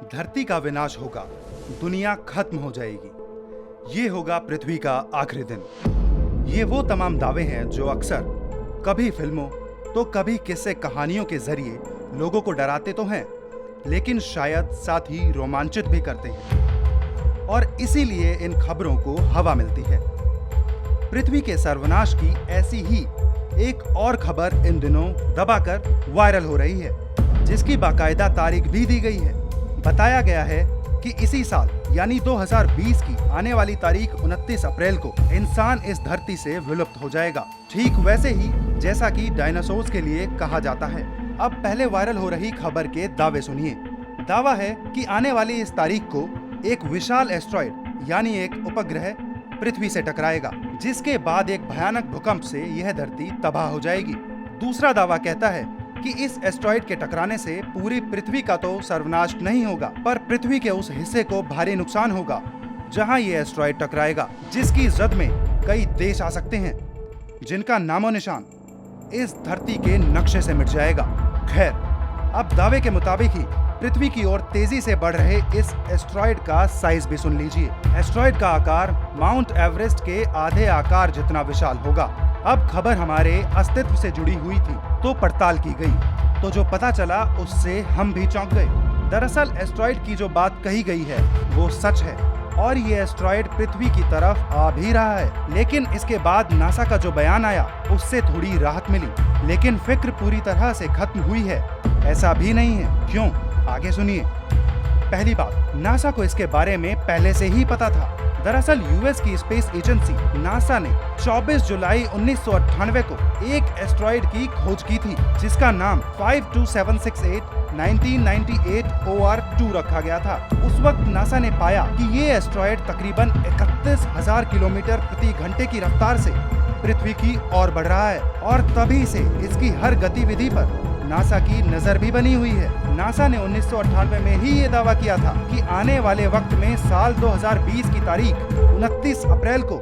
धरती का विनाश होगा, दुनिया खत्म हो जाएगी, ये होगा पृथ्वी का आखिरी दिन। ये वो तमाम दावे हैं जो अक्सर कभी फिल्मों तो कभी किस्से कहानियों के जरिए लोगों को डराते तो हैं, लेकिन शायद साथ ही रोमांचित भी करते हैं। और इसीलिए इन खबरों को हवा मिलती है। पृथ्वी के सर्वनाश की ऐसी ही एक और खबर इन दिनों दबाकर वायरल हो रही है, जिसकी बाकायदा तारीख भी दी गई है। बताया गया है कि इसी साल यानी 2020 की आने वाली तारीख 29 अप्रैल को इंसान इस धरती से विलुप्त हो जाएगा, ठीक वैसे ही जैसा कि डायनासोर्स के लिए कहा जाता है। अब पहले वायरल हो रही खबर के दावे सुनिए। दावा है कि आने वाली इस तारीख को एक विशाल एस्ट्रॉयड यानी एक उपग्रह पृथ्वी से टकराएगा, जिसके बाद एक भयानक भूकंप से यह धरती तबाह हो जाएगी। दूसरा दावा कहता है कि इस एस्ट्रॉयड के टकराने से पूरी पृथ्वी का तो सर्वनाश नहीं होगा, पर पृथ्वी के उस हिस्से को भारी नुकसान होगा जहां ये एस्ट्रॉयड टकराएगा, जिसकी जद में कई देश आ सकते हैं जिनका नामो निशान इस धरती के नक्शे से मिट जाएगा। खैर, अब दावे के मुताबिक ही पृथ्वी की ओर तेजी से बढ़ रहे इस एस्ट्रॉयड का साइज भी सुन लीजिए। एस्ट्रॉयड का आकार माउंट एवरेस्ट के आधे आकार जितना विशाल होगा। अब खबर हमारे अस्तित्व से जुड़ी हुई थी तो पड़ताल की गई, तो जो पता चला उससे हम भी चौंक गए। दरअसल एस्ट्रॉयड की जो बात कही गई है वो सच है और ये एस्ट्रॉयड पृथ्वी की तरफ आ भी रहा है। लेकिन इसके बाद नासा का जो बयान आया उससे थोड़ी राहत मिली, लेकिन फिक्र पूरी तरह से खत्म हुई है ऐसा भी नहीं है। क्यों? आगे सुनिए। पहली बात, नासा को इसके बारे में पहले से ही पता था। दरअसल यूएस की स्पेस एजेंसी नासा ने 24 जुलाई 1998 को एक एस्ट्रॉयड की खोज की थी, जिसका नाम 52768 1998 OR2 रखा गया था। उस वक्त नासा ने पाया कि ये एस्ट्रॉयड तकरीबन 31,000 किलोमीटर प्रति घंटे की रफ्तार से पृथ्वी की ओर बढ़ रहा है और तभी से इसकी हर गतिविधि पर नासा की नजर भी बनी हुई है। नासा ने 1998 में ही ये दावा किया था कि आने वाले वक्त में साल 2020 की तारीख 29 अप्रैल को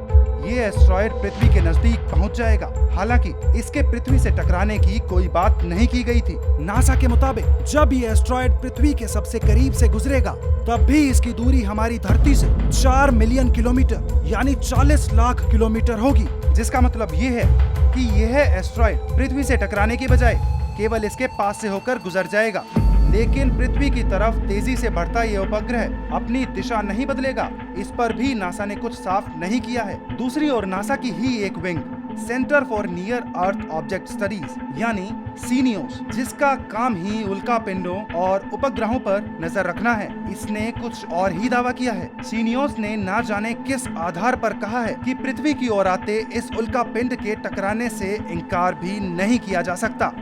ये एस्ट्रॉयड पृथ्वी के नजदीक पहुंच जाएगा। हालांकि इसके पृथ्वी से टकराने की कोई बात नहीं की गई थी। नासा के मुताबिक जब ये एस्ट्रॉयड पृथ्वी के सबसे करीब से गुजरेगा तब भी इसकी दूरी हमारी धरती से 4 मिलियन किलोमीटर यानी 40 लाख किलोमीटर होगी, जिसका मतलब ये है कि यह एस्ट्रॉयड पृथ्वी से टकराने की बजाय केवल इसके पास से होकर गुजर जाएगा। लेकिन पृथ्वी की तरफ तेजी से बढ़ता ये उपग्रह अपनी दिशा नहीं बदलेगा, इस पर भी नासा ने कुछ साफ नहीं किया है। दूसरी ओर नासा की ही एक wing centre for near earth object studies यानी सीनियोस, जिसका काम ही उल्का पिंडों और उपग्रहों पर नजर रखना है, इसने कुछ और ही दावा किया है। सीनियोस ने ना जाने किस आधार पर कहा है कि पृथ्वी की ओर आते इस उल्का पिंड के टकराने से इनकार भी नहीं किया जा सकता।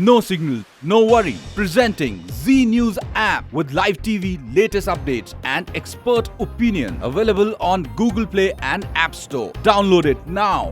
No signal, no worry. Presenting Z News app with live TV, latest updates and expert opinion. Available on Google Play and App Store. Download it now.